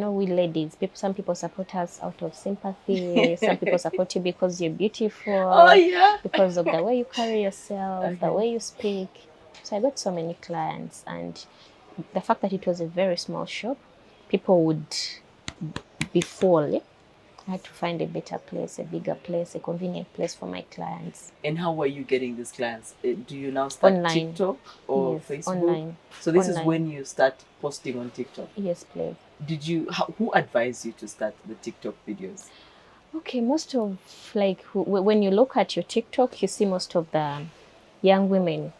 we ladies, some people support us out of sympathy. Some people support you because you're beautiful. Oh, yeah. Because of the way you carry yourself, the way you speak. So I got so many clients, and the fact that it was a very small shop, people would be full. I had to find a better place, a bigger place, a convenient place for my clients. And how are you getting these clients? Do you now start Online. TikTok or Yes, Facebook? online. So this Online. is when you start posting on TikTok? Yes, please. Who advised you to start the TikTok videos? Okay, most of, when you look at your TikTok, you see most of the young women.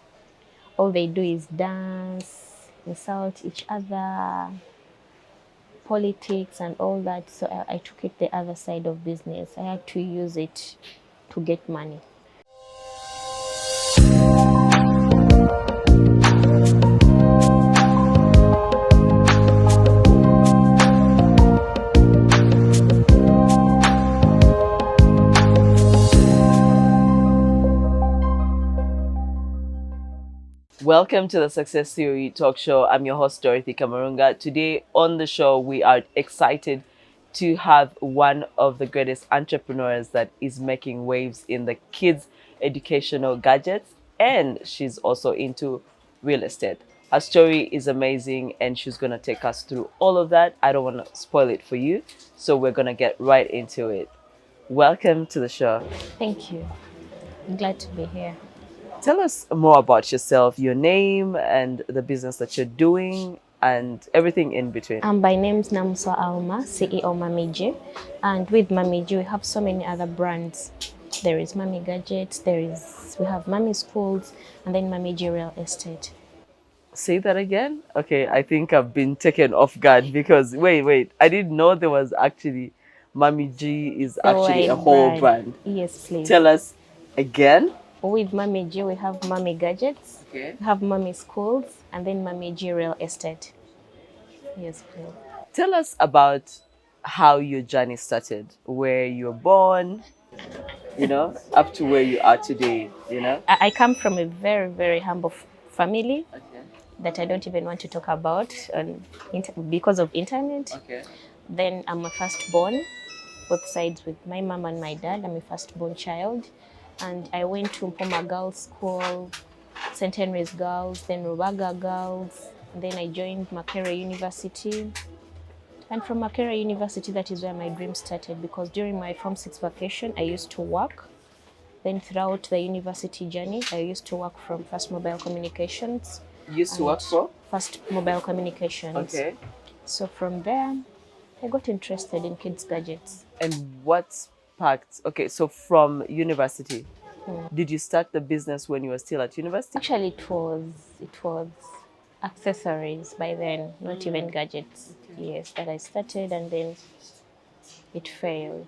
All they do is dance, insult each other, politics and all that. So I took it the other side of business. I had to use it to get money. Welcome to the Success Theory Talk Show. I'm your host, Dorothy Kamarunga. Today on the show, we are excited to have one of the greatest entrepreneurs that is making waves in the kids' educational gadgets, and she's also into real estate. Her story is amazing, and she's going to take us through all of that. I don't want to spoil it for you, so we're going to get right into it. Welcome to the show. Thank you. I'm glad to be here. Tell us more about yourself, your name and the business that you're doing and everything in between. My name is Namunswa Alma, CEO Mamiji. And with Mamiji, we have so many other brands. There is Mami Gadgets, we have Mami Schools, and then Mamiji Real Estate. Say that again? Okay, I think I've been taken off guard because, wait, I didn't know there was actually, Mami G is actually a whole brand. Yes, please. Tell us again. With Mami G, we have Mami Gadgets, Okay. We have Mami Schools, and then Mami G Real Estate. Yes, please. Tell us about how your journey started, where you were born, up to where you are today, I come from a very, very humble family. Okay. That I don't even want to talk about because of internet. Okay. Then I'm a firstborn, both sides with my mom and my dad. I'm a firstborn child. And I went to Mpoma Girls School, St. Henry's Girls, then Rubaga Girls. And then I joined Makerere University. And from Makerere University, that is where my dream started, because during my Form 6 vacation, I used to work. Then throughout the university journey, I used to work from First Mobile Communications. You used to work for? First Mobile Communications. Okay. So from there, I got interested in kids' gadgets. And what sparked? Okay, so from university, did you start the business when you were still at university? Actually, it was accessories by then, not even gadgets. Okay. Yes, that I started and then it failed.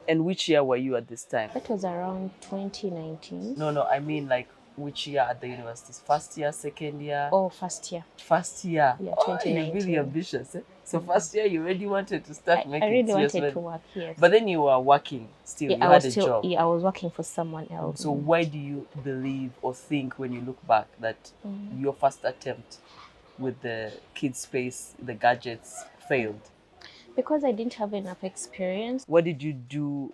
And which year were you at this time? That was around 2019. No, I mean like which year at the university? First year, second year? Oh, first year. First year. Yeah, 2019. You're really ambitious. Eh? So first year you already wanted to start making. I really wanted to work, yes. But then you were working still. Yeah, you had a job. Yeah, I was working for someone else. So why do you believe or think when you look back that your first attempt with the kids space, the gadgets, failed? Because I didn't have enough experience. What did you do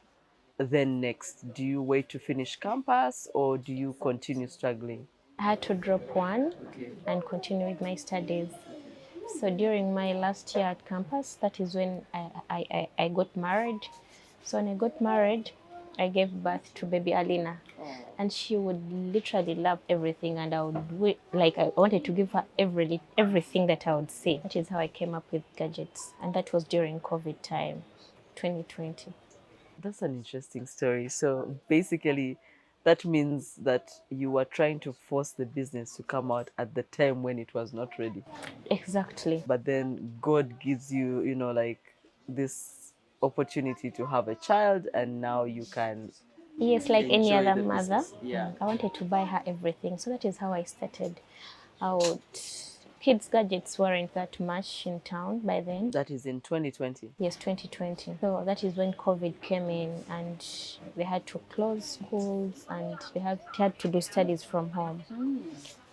then next? Do you wait to finish campus or do you continue struggling? I had to drop one and continue with my studies. So during my last year at campus, that is when I got married. So when I got married, I gave birth to baby Alina. And she would literally love everything, and I would I wanted to give her everything that I would say. That is how I came up with gadgets, and that was during COVID time, 2020. That's an interesting story. So basically, that means that you were trying to force the business to come out at the time when it was not ready. Exactly. But then God gives you, this opportunity to have a child, and now you can. Yes, like any other mother. Yeah. I wanted to buy her everything. So that is how I started. I would kids gadgets weren't that much in town by then. That is in 2020. Yes, 2020. So that is when COVID came in and they had to close schools and they had to do studies from home.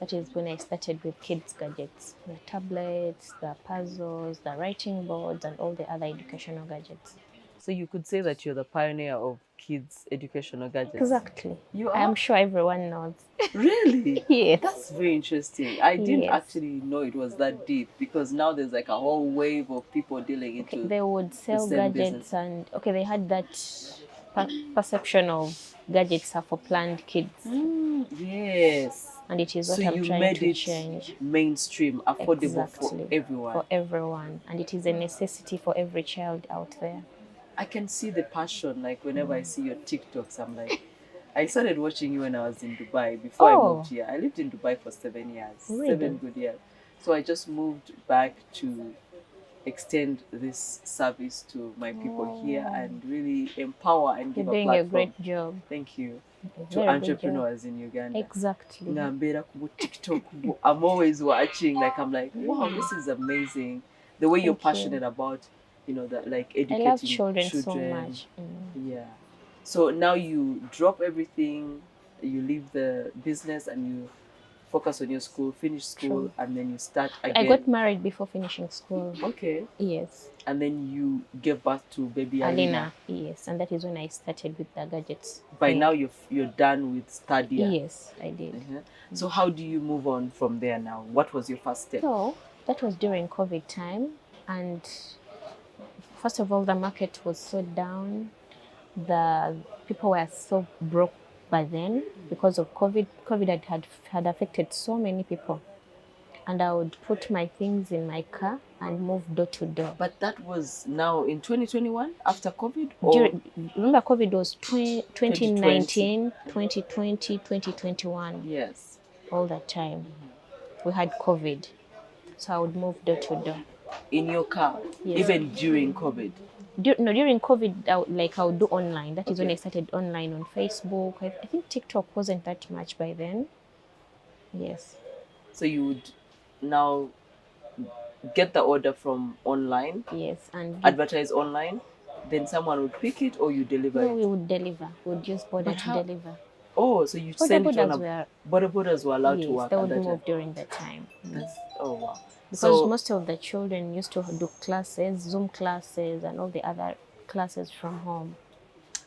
That is when I started with kids gadgets, the tablets, the puzzles, the writing boards, and all the other educational gadgets. So you could say that you're the pioneer of kids educational gadgets. Exactly. You are? I'm sure everyone knows. Really? Yes. That's very interesting. I didn't Yes. actually know it was that deep, because now there's like a whole wave of people dealing into They would sell the same gadgets business. and they had that perception of gadgets are for planned kids. Yes. And it is So what I'm you trying made to it change. mainstream, affordable Exactly. for everyone. For everyone. And it is a necessity for every child out there. I can see the passion. Like whenever I see your TikToks, I'm like, I started watching you when I was in Dubai before I moved here. I lived in Dubai for 7 years, Really? 7 good years. So I just moved back to extend this service to my people here and really empower and You're give a doing platform. a great job. Thank you. A To very good entrepreneurs in Uganda. Exactly. Ngambera ku TikTok, I'm always watching. Like I'm like, wow, this is amazing. The way you're Thank you. passionate about, that like I educating love children so much. Yeah. So now you drop everything, you leave the business and you focus on your school, finish school, True. and then you start again. I got married before finishing school. Okay. Yes. And then you gave birth to baby Alina. Yes, and that is when I started with the gadgets. By now you're done with studying. Yes, I did. So how do you move on from there now? What was your first step? So that was during COVID time, and first of all, the market was so down. The people were so broke by then because of COVID. COVID had affected so many people. And I would put my things in my car and move door to door. But that was now in 2021, after COVID? Or remember, COVID was 2019, 2020, 2021. Yes. All that time. We had COVID. So I would move door to door. In your car? Yes. Even during COVID? During COVID, I would do online. That is when I started online on Facebook. I think TikTok wasn't that much by then. Yes. So you would now get the order from online? Yes. And advertise online? Then someone would pick it, or you deliver it? No, we would deliver. We would use border to deliver. Oh, so you send it on a... Borders were allowed to work they at would that move time? during that time. Oh, wow. Because most of the children used to do classes, Zoom classes, and all the other classes from home.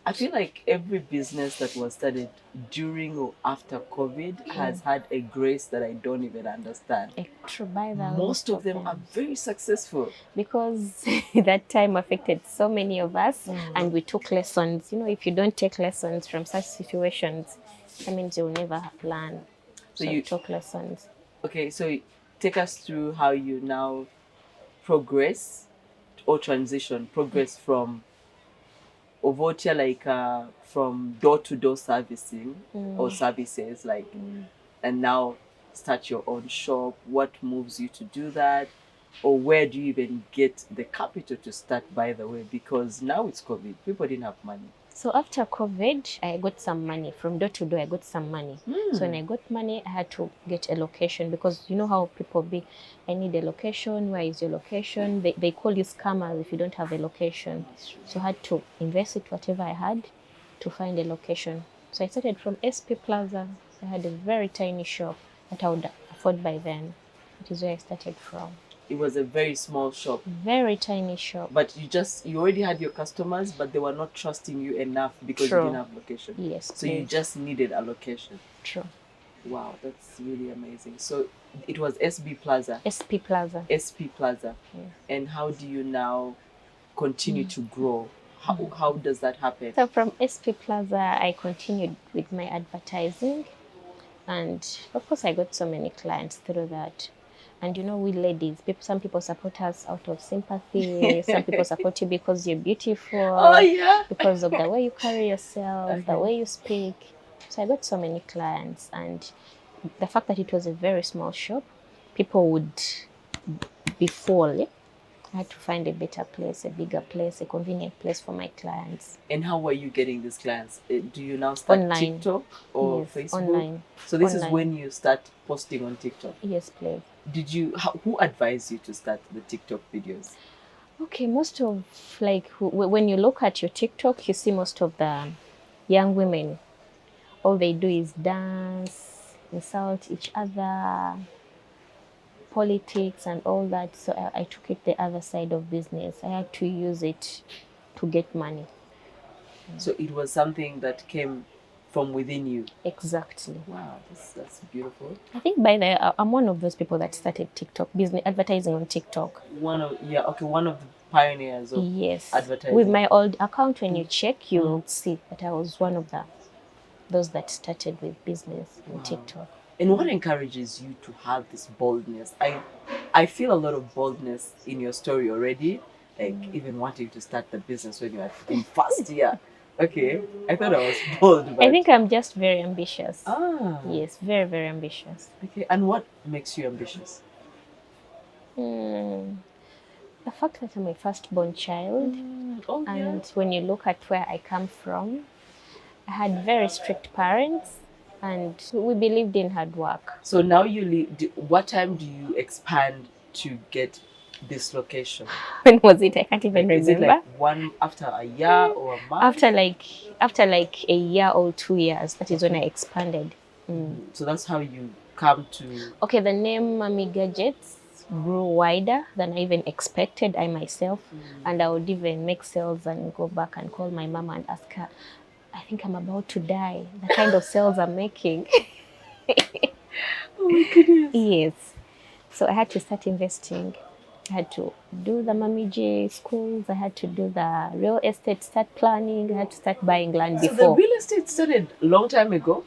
I feel like every business that was started during or after COVID has had a grace that I don't even understand. Most of them are very successful. Because that time affected so many of us, and we took lessons. If you don't take lessons from such situations, that means you'll never learn. So you took lessons. Okay, so take us through how you now progress from Ovotia, like from door-to-door servicing or services, like, and now start your own shop. What moves you to do that? Or where do you even get the capital to start, by the way? Because now it's COVID, people didn't have money. So after COVID, I got some money. From door to door, I got some money. So when I got money, I had to get a location, because you know how people be, I need a location, where is your location? They call you scammers if you don't have a location. So I had to invest it, whatever I had, to find a location. So I started from SP Plaza. I had a very tiny shop that I would afford by then. That is where I started from. It was a very small shop. Very tiny shop. But you already had your customers, but they were not trusting you enough because you didn't have location. Yes. So you just needed a location. True. Wow, that's really amazing. So it was SB Plaza. SP Plaza. SP Plaza. Yes. And how do you now continue to grow? How does that happen? So from SP Plaza, I continued with my advertising. And of course, I got so many clients through that. And we ladies, some people support us out of sympathy. Some people support you because you're beautiful. Oh, yeah. Because of the way you carry yourself, the way you speak. So I got so many clients. And the fact that it was a very small shop, people would be full. I had to find a better place, a bigger place, a convenient place for my clients. And how were you getting these clients? Do you now start online. TikTok or Facebook? Online. So this is when you start posting on TikTok? Yes, please. who advised you to start the TikTok videos? Okay, most of like when you look at your TikTok, you see most of the young women. All they do is dance, insult each other, politics, and all that. So I took it the other side of business. I had to use it to get money. So it was something that came from within you. Exactly. Wow, that's beautiful. I think by the I'm one of those people that started TikTok business advertising on TikTok. One of the pioneers of Yes. advertising. With my old account, when you check, you'll see that I was one of those that started with business on TikTok. And what encourages you to have this boldness? I feel a lot of boldness in your story already, like even wanting to start the business when you are in first year. Okay, I thought I was bold, but I think I'm just very ambitious. ah, Yes, very, very ambitious. okay. And what makes you ambitious? The fact that I'm a firstborn child, Oh, yeah. and when you look at where I come from, I had very strict parents, and we believed in hard work. So now you leave. What time do you expand to get this location? When was it? I can't even Is it remember. like one after a year or a month? After like a year or 2 years, that is when I expanded. So that's how you come to. Okay, the name Mommy Gadgets grew wider than I even expected, I myself. And I would even make sales and go back and call my mama and ask her, I think I'm about to die. The kind of sales I'm making. Oh my goodness. Yes. So I had to start investing. I had to do the Mommy J schools. I had to do the real estate, start planning. I had to start buying land So before. the real estate started a long time ago?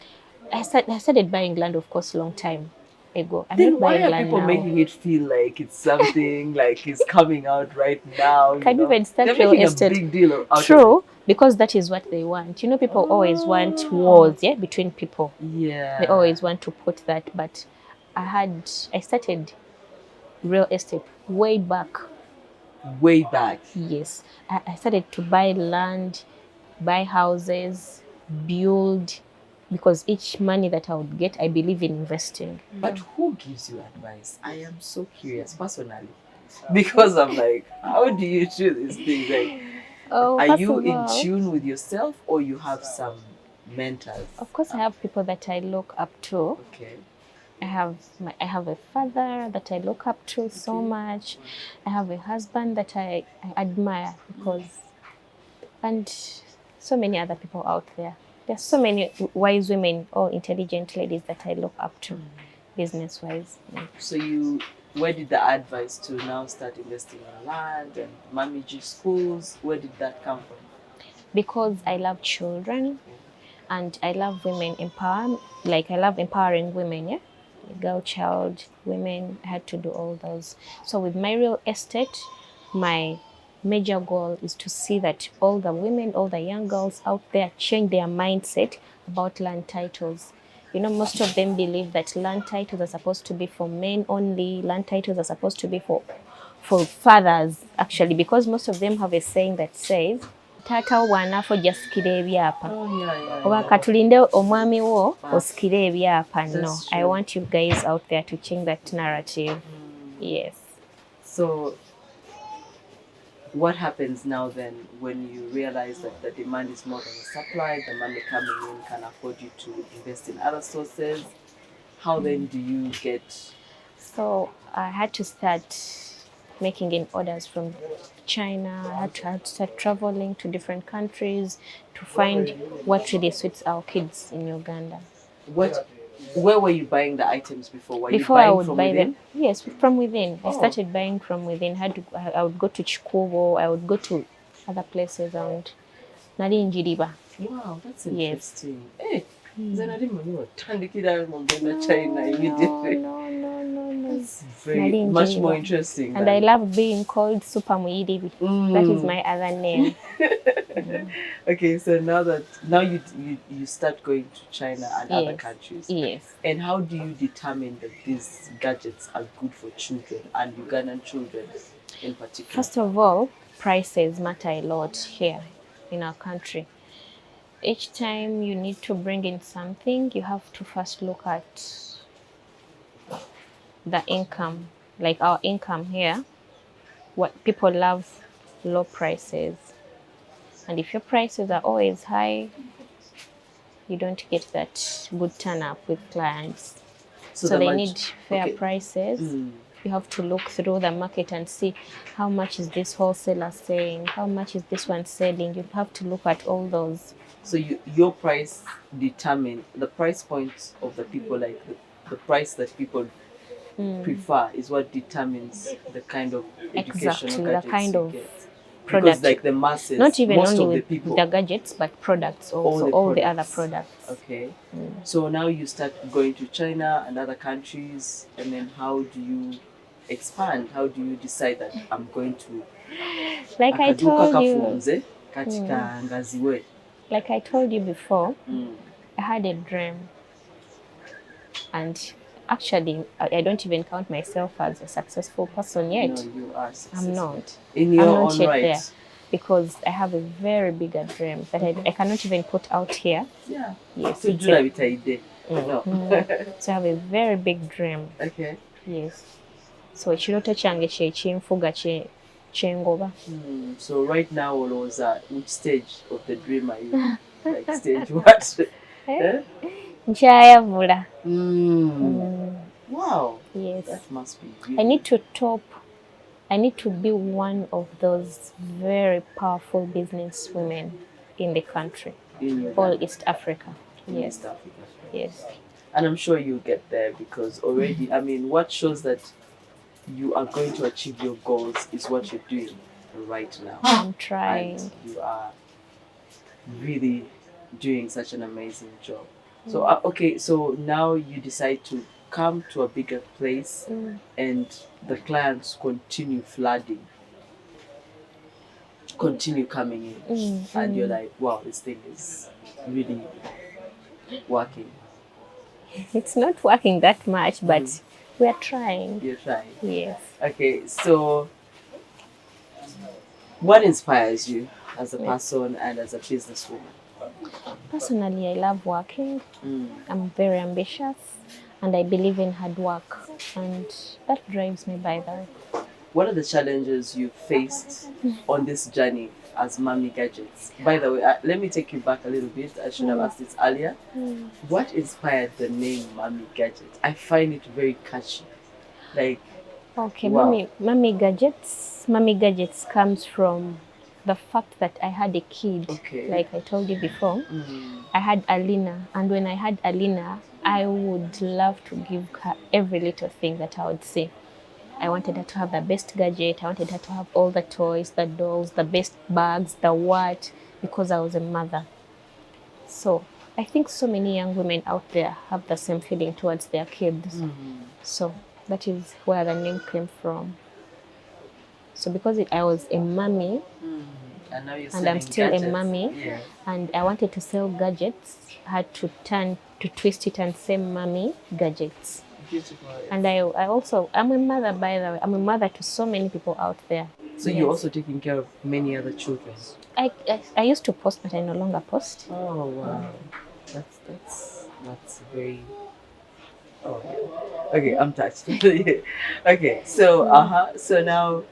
I started buying land, of course, a long time ago. I'm Then not why buying are land people now. making it feel like it's something like it's coming out right now? Can you even start They're real making estate? a big deal out True, because that is what they want. You know, people always want wars, yeah, between people. of it. Yeah. They always want to put that. But I started real estate way back. Way back. Yes, I started to buy land, buy houses, build, because each money that I would get, I believe in investing. But who gives you advice? I am so curious personally. Because I'm like, how do you do these things? Like, Oh, are first you of in all, tune with yourself or you have some mentors? of course, I have people that I look up to. Okay. I have a father that I look up to so much. I have a husband that I admire and so many other people out there. There's so many wise women or intelligent ladies that I look up to, business-wise. So where did the advice to now start investing in land and manage schools, where did that come from? Because I love children and I love women empowerment. Like I love empowering women, yeah? Girl, child, women, I had to do all those. So with my real estate, my major goal is to see that all the women, all the young girls out there change their mindset about land titles. You know, most of them believe that land titles are supposed to be for men only. Land titles are supposed to be for fathers, actually, because most of them have a saying that says, Tata wanafo jasikire ebyapa. Oh, yeah. Oba katulinde omwami wo osikire ebyapa. No, That's I true. want you guys out there to change that narrative. Yes. So what happens now then when you realize that the demand is more than the supply, the money coming in can afford you to invest in other sources? How then do you get... So I had to start making in orders from China. I had to start traveling to different countries to find what really suits our kids in Uganda. Where were you buying the items before? Were Before you I buying would from buy within? them, yes, from within. I Oh. started buying from within. I would go to Chikubo. I would go to other places around Nali Njiriba. Wow, that's Yes. interesting. Hey, China immediately. No. It's very much more interesting. And I love being called Super Muiribi. That is my other name. Okay, so now you start going to China and other Yes. countries. Yes. And how do you determine that these gadgets are good for children and Ugandan children in particular? First of all, prices matter a lot here in our country. Each time you need to bring in something, you have to first look at the income, like our income here, what people love low prices. And if your prices are always high, you don't get that good turn up with clients. So So the they much need fair okay. prices. You have to look through the market and see how much is this wholesaler saying, how much is this one selling. You have to look at all those. So your price determine the price points of the people, like the price that people prefer is what determines the kind of educational Exactly, the gadgets kind you of get. Because product. like the masses, Not even most only of the with people, the gadgets, but products also, all the other products. Okay. So now you start going to China and other countries, and then how do you expand? How do you decide that I'm going to Like I akaduka told you, kafunze katika ngazi we? like I told you before, Mm. I had a dream, and actually, I don't even count myself as a successful person yet. No, you are successful. I'm not. In your I'm not own yet right. there because I have a very bigger dream that I cannot even put out here. Yeah. Yes. So it's do a- that with No. So I have a very big dream. Okay. Yes. So ekiroto kyange kye kinfuga kyengoba. So right now, Oloza, which stage of the dream are you? Like stage what? Eh? Nkyayavula. Wow. Yes. That must be I really... need to be one of those very powerful business women in the country. in All East Africa. Yes. East Africa. Yes. And I'm sure you'll get there because already, I mean, what shows that you are going to achieve your goals is what you're doing right now. I'm trying. And you are really doing such an amazing job. So, okay, so now you decide to come to a bigger place and the clients continue flooding, continue coming in. And you're like, wow, this thing is really working. It's not working that much, but we are trying. You're trying. Yes. Okay, so what inspires you as a person and as a businesswoman? Personally, I love working. I'm very ambitious and I believe in hard work. And that drives me by that. What are the challenges you faced on this journey as Mommy Gadgets? By the way, let me take you back a little bit. I should have asked this earlier. What inspired the name Mommy Gadgets? I find it very catchy. Like, okay, wow. Mommy Gadgets. Mommy Gadgets comes from the fact that I had a kid. Okay. Like I told you before. I had Alina, and when I had Alina, I would love to give her every little thing that I would see. I wanted her to have the best gadget. I wanted her to have all the toys, the dolls, the best bags, the what, because I was a mother. So I think so many young women out there have the same feeling towards their kids. So that is where the name came from. So because I was a mommy, and now you're and I'm still gadgets. a mommy, Yeah. and I wanted to sell gadgets, I had to twist it and say Mommy Gadgets. Beautiful. And I'm a mother, by the way. I'm a mother to so many people out there. So you're also taking care of many other children. I used to post, but I no longer post. Oh wow, that's very... Oh yeah. Okay, I'm touched. Okay, so so now,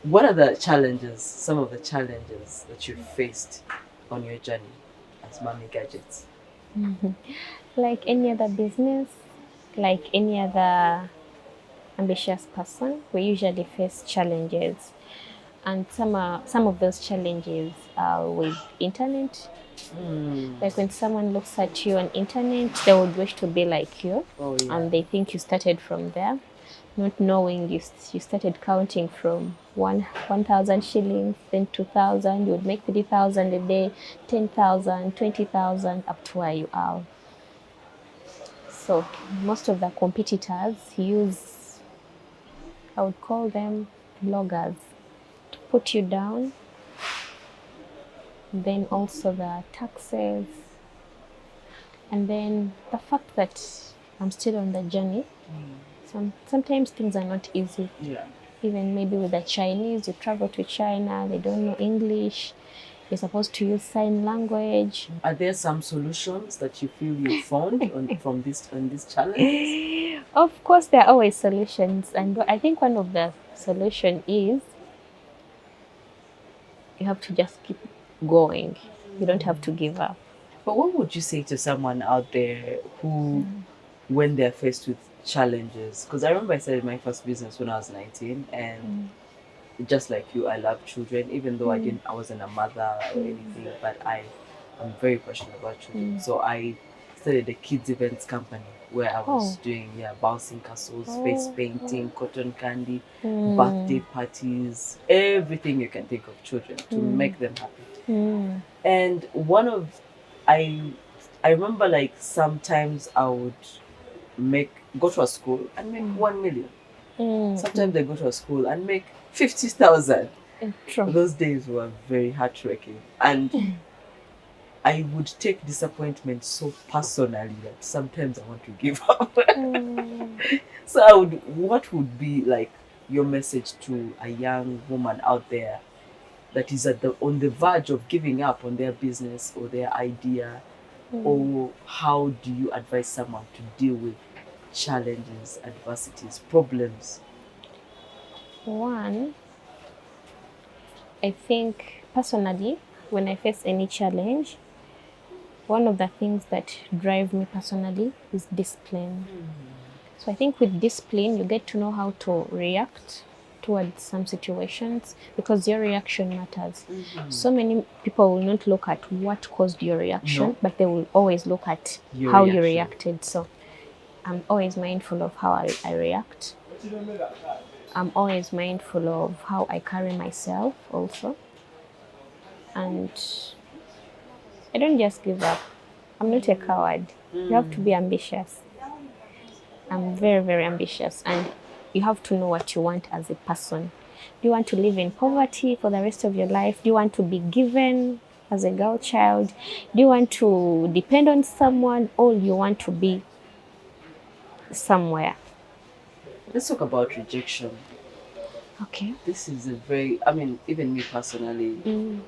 what are the challenges? Some of the challenges that you faced on your journey as Mommy Gadgets? Like any other business, like any other ambitious person, we usually face challenges, and some of those challenges are with internet. Like when someone looks at you on internet, they would wish to be like you, and they think you started from there, not knowing you started counting from 1,000 shillings, then 2,000. You would make 3,000 a day, 10,000, 20,000, up to where you are. So most of the competitors use, I would call them bloggers, to put you down. Then also the taxes, and then the fact that I'm still on the journey. Sometimes things are not easy. Yeah. Even maybe with the Chinese, you travel to China, they don't know English. You're supposed to use sign language. Are there some solutions that you feel you found on this challenge? Of course, there are always solutions, and I think one of the solution is you have to just keep going. You don't have to give up. But what would you say to someone out there who, when they're faced with challenges, because I remember I started my first business when I was 19, and just like you, I love children, even though I wasn't a mother or anything, but I'm very passionate about children. So I started a kids events company where I was doing bouncing castles, face painting, cotton candy, birthday parties, everything you can think of children to make them happy. And I I remember like sometimes I would go to a school and make 1 million. Sometimes I go to a school and make 50,000. True. Those days were very heartbreaking, and I would take disappointment so personally that sometimes I want to give up. So what would be like your message to a young woman out there that is on the verge of giving up on their business or their idea, or how do you advise someone to deal with challenges, adversities, problems? One, I think personally, when I face any challenge, one of the things that drive me personally is discipline. So I think with discipline, you get to know how to react towards some situations because your reaction matters. So many people will not look at what caused your reaction, but they will always look at how you reacted. So I'm always mindful of how I react. I'm always mindful of how I carry myself also. And I don't just give up. I'm not a coward. You have to be ambitious. I'm very, very ambitious. And you have to know what you want as a person. Do you want to live in poverty for the rest of your life? Do you want to be given as a girl child? Do you want to depend on someone, or you want to be somewhere? Let's talk about rejection. Okay. This is even me personally,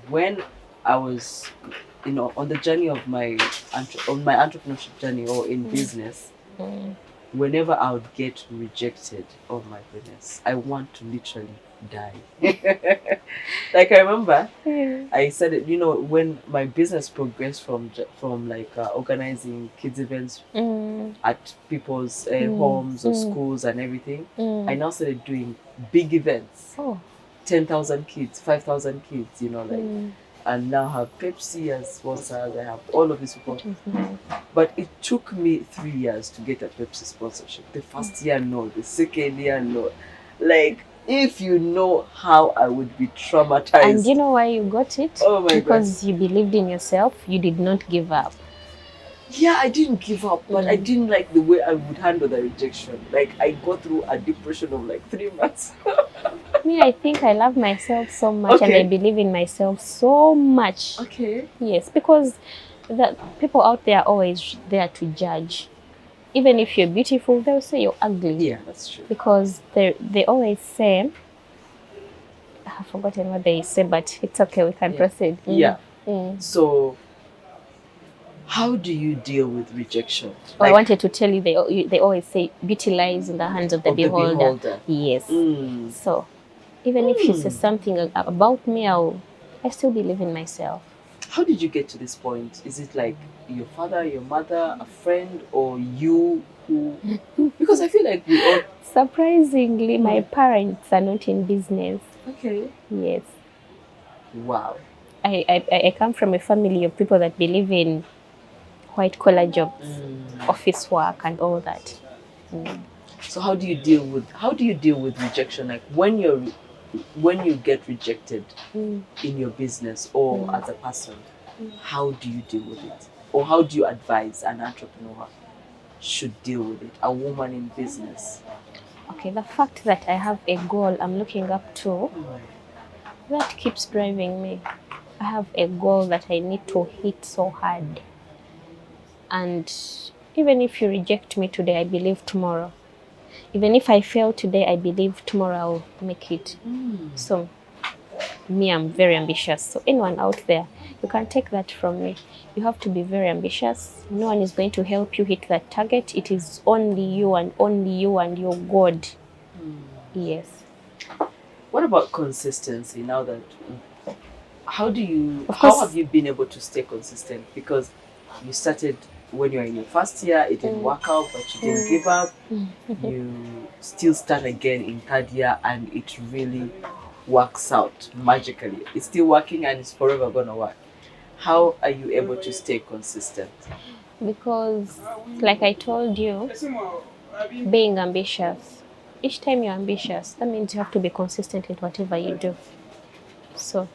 when I was, on the journey of my entrepreneurship journey or in business, whenever I would get rejected, oh my goodness, I want to literally die. Like I remember, I said it. When my business progressed from like organizing kids events at people's homes or schools and everything, I now started doing big events. 10,000 kids, 5,000 kids. And now have Pepsi as sponsors. I have all of these people. But it took me 3 years to get a Pepsi sponsorship. The first year, no. The second year, no. Like, if you know how I would be traumatized. And you know why you got it? Oh my God. Because you believed in yourself. You did not give up. Yeah, I didn't give up, but I didn't like the way I would handle the rejection. Like, I go through a depression of like 3 months. Me, I think I love myself so much, and I believe in myself so much. Okay. Yes, because the people out there are always there to judge. Even if you're beautiful, they'll say you're ugly. Yeah, that's true. Because they always say, I've forgotten what they say, but it's okay, we can proceed. Yeah. So, how do you deal with rejection? I wanted to tell you, they always say beauty lies in the hands of the beholder. Yes. So, even if you say something about me, I still believe in myself. How did you get to this point? Is it like your father, your mother, a friend, or you who? Because I feel like we all... Surprisingly, my parents are not in business. Okay. Yes. Wow. I come from a family of people that believe in white-collar jobs, office work, and all that. So how do you deal with rejection? Like when you get rejected in your business or as a person, how do you deal with it? Or how do you advise an entrepreneur should deal with it, a woman in business? Okay, the fact that I have a goal I'm looking up to, that keeps driving me. I have a goal that I need to hit so hard. And even if you reject me today, I believe tomorrow. Even if I fail today, I believe tomorrow I'll make it. So me, I'm very ambitious. So anyone out there, you can take that from me. You have to be very ambitious. No one is going to help you hit that target. It is only you and your God. Yes. What about consistency now that how Of course, have you been able to stay consistent? Because you started when you were in your first year, it didn't work out, but you didn't give up. You still start again in third year and it really works out magically. It's still working and it's forever gonna work. How are you able to stay consistent? because like I told you, being ambitious, each time you're ambitious, that means you have to be consistent in whatever you do. So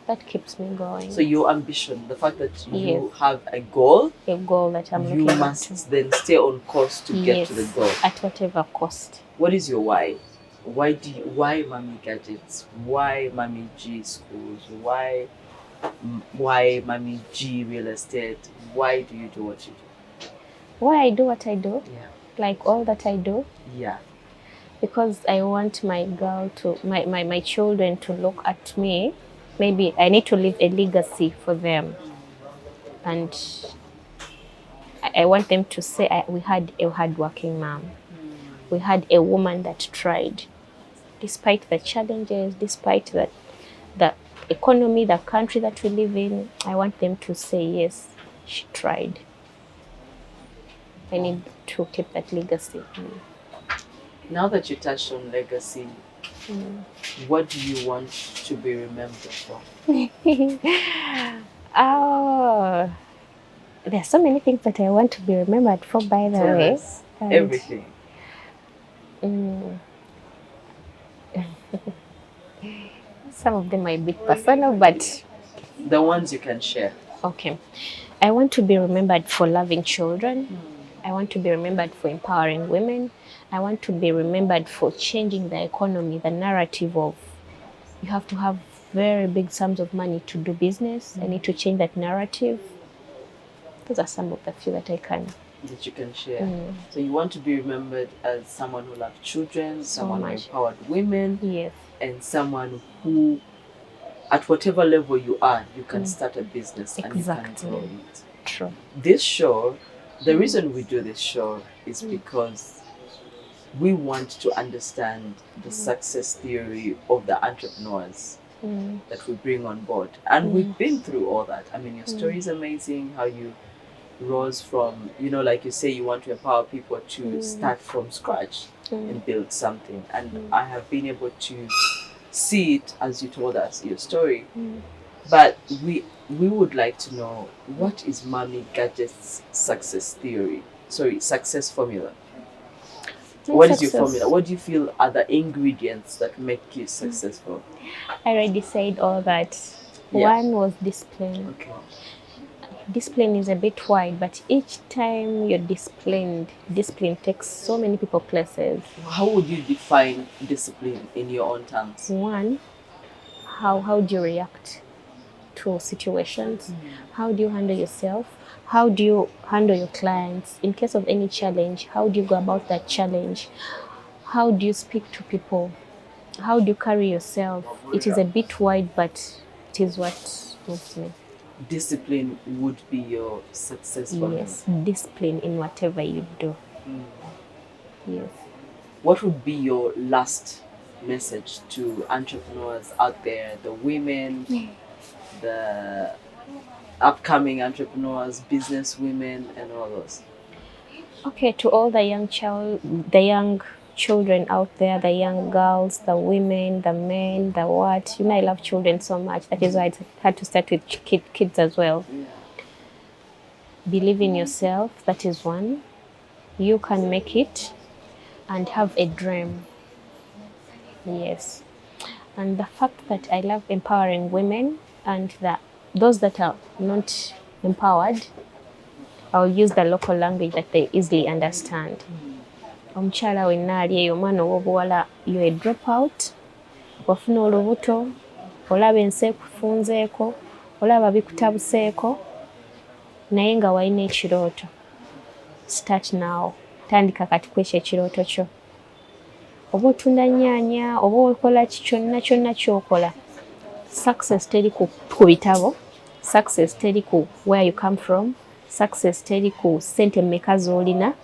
that keeps me going. So your ambition, the fact that you Yes. have a goal that I'm you looking must at. then stay on course to get Yes, to the goal. at whatever cost. What is your why? Why Mommy Gadgets? Why Mommy G Schools? Why Mommy G Real Estate? Why do you do what you do? Why I do what I do? Yeah. Like all that I do? Yeah. Because I want my children to look at me. Maybe I need to leave a legacy for them. And I want them to say we had a hardworking mom. We had a woman that tried. Despite the challenges, despite the economy, the country that we live in, I want them to say, yes, she tried. I need to keep that legacy. Now that you touched on legacy, what do you want to be remembered for? Oh, there are so many things that I want to be remembered for, by the way. Everything. Some of them are a bit personal, but the ones you can share. Okay. I want to be remembered for loving children. I want to be remembered for empowering women. I want to be remembered for changing the economy, the narrative of you have to have very big sums of money to do business. I need to change that narrative. Those are some of the few that you can share. So you want to be remembered as someone who loved children, someone who empowered women, yes, and someone who, at whatever level you are, you can start a business and you can grow it. True. This show, the reason we do this show is because we want to understand the success theory of the entrepreneurs that we bring on board. And we've been through all that. I mean, your story is amazing, how you rose from, like you say, you want to empower people to start from scratch and build something. And I have been able to see it as you told us your story. But we would like to know, what is Mommy Gadget's success theory? Success formula. What is your formula? What do you feel are the ingredients that make you successful? I already said all that. One was discipline. Okay. Discipline is a bit wide, but each time you're discipline takes so many people places. How would you define discipline in your own terms? One, how do you react to situations? How do you handle yourself? How do you handle your clients? In case of any challenge, how do you go about that challenge? How do you speak to people? How do you carry yourself? It is a bit wide, but it is what moves me. Discipline would be your success formula. Yes, discipline in whatever you do. Yes. What would be your last message to entrepreneurs out there, the women, the upcoming entrepreneurs, business women, and all those? Okay, to all the young children out there, the young girls, the women, the men, the what. I love children so much. That is why I had to start with kids as well. Yeah. Believe in yourself. That is one. You can make it, and have a dream. Yes. And the fact that I love empowering women, and those that are not empowered, I'll use the local language that they easily understand. Omukyala wenna ali eyo, omwana ow'obuwala, you're a drop out, wafuna olubuto, olaba ensi ekufunzeeko, olaba bikutabuseeko, naye nga walina ekirooto. Start now. Tandika kati kwekyo ekirooto kyo. Oba otunda nnyaanya, oba okola kyonna ky'okola, success teri ku bitabo, success teri ku where you come from, success teri ku sente mmeka z'olina,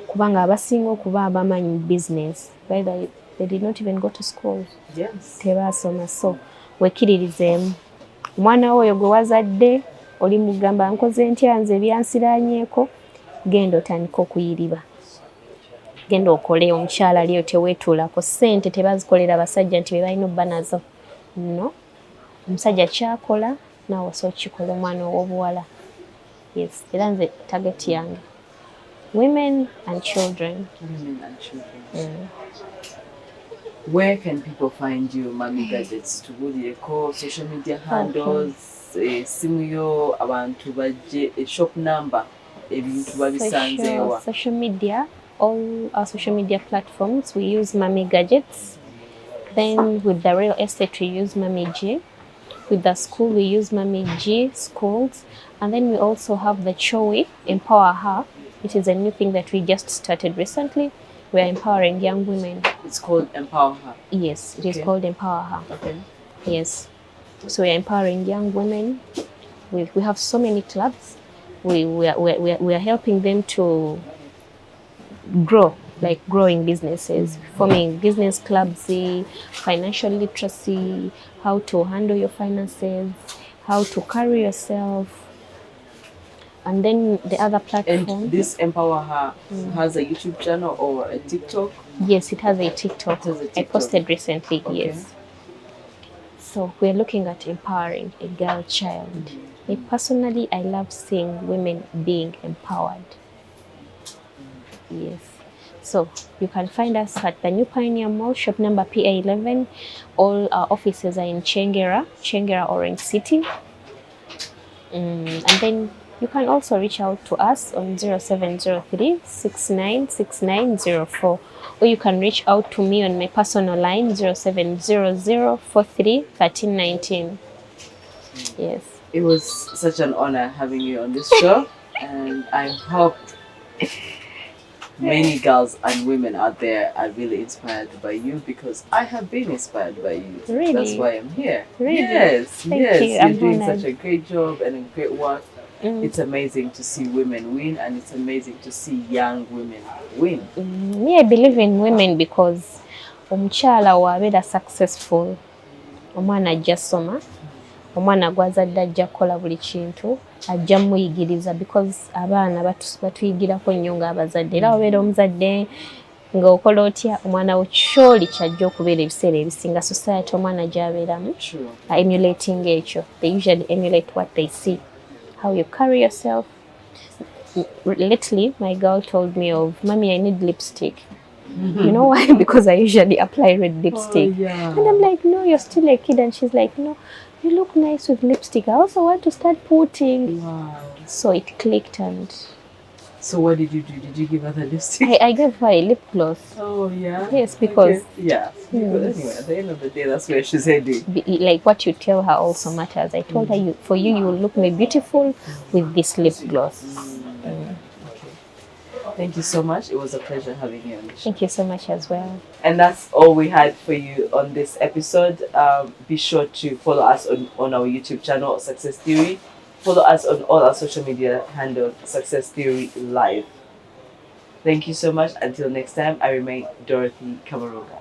kubanga abasinga okuba abamanyi business they did not even go to school. Yes. Tebaasoma, so wekkiririzeemu. Omwana wo oyo gwe wazadde oli mugamba nkoze ntya nze byansiraanyeeko, genda otandika okuyiriba. Genda okole. Omukyala aliyo teweetuulako. Ssente tebazikolera abasajja nti be balina obba nazo. No. Omusajja kyakola naawe osobola okukikola omwana ow'obuwala. Yes. Era nze target yange. Women and children. Women and children. Where can people find you, Mami Gadgets? Tubuulireko social media handles, simu yo, abantu bajje, shop number, ebintu babisanzeewa. Social media, all our social media platforms, we use Mami Gadgets. Then with the real estate, we use Mami G. With the school, we use Mami G schools. And then we also have the Chowi, Empower Her. It is a new thing that we just started recently. We are empowering young women. It's called Empower Her? Yes, it is called Empower Her. Okay. Yes. So we are empowering young women. We have so many clubs. We are helping them to grow, like growing businesses, forming business clubs, financial literacy, how to handle your finances, how to carry yourself. And then the other platform. And this Empower Her has a YouTube channel or a TikTok? Yes, it has a TikTok. I posted recently, okay. Yes. So we're looking at empowering a girl child. Personally, I love seeing women being empowered. Yes. So you can find us at the New Pioneer Mall, shop number PA11. All our offices are in Chengera, Orange City. And then you can also reach out to us on 0703 696904, or you can reach out to me on my personal line 0700 43 1319. Yes. It was such an honor having you on this show, and I hope many girls and women out there are really inspired by you, because I have been inspired by you. Really? That's why I'm here. Really? Yes, Thank yes. you. You're doing such a great job and a great work. It's amazing to see women win, and it's amazing to see young women win. Me, I believe in women because omukyala wabeera successful, omwana ajja soma, omwana gwazadde ajja kukola buli kintu, ajja muyigiriza, because abaana batuyigirako nnyo ng'abazadde. Era obeera omuzadde ng'okola otya, omwana wo kyoli kyajja okubeera ebiseera ebisinga society omwana gy'abeeramu. Emulating ekyo. They usually emulate what they see. How you carry yourself. Lately, my girl told me of, Mommy, I need lipstick. You know why? Because I usually apply red lipstick. Oh, yeah. And I'm like, no, you're still a kid. And she's like, no, you look nice with lipstick. I also want to start putting. Wow. So it clicked. And so what did you do? Did you give her the lipstick? I gave her a lip gloss. Oh, yeah? Yes, because... Okay. Yeah. Because anyway, at the end of the day, that's where she's heading. Like what you tell her also matters. I told her, for you will look me beautiful with this lip gloss. Okay. Thank you so much. It was a pleasure having you on the show. Thank you so much as well. And that's all we had for you on this episode. Be sure to follow us on our YouTube channel, Success Theory. Follow us on all our social media handle, Success Theory Live. Thank you so much. Until next time, I remain Dorothy Kamaroga.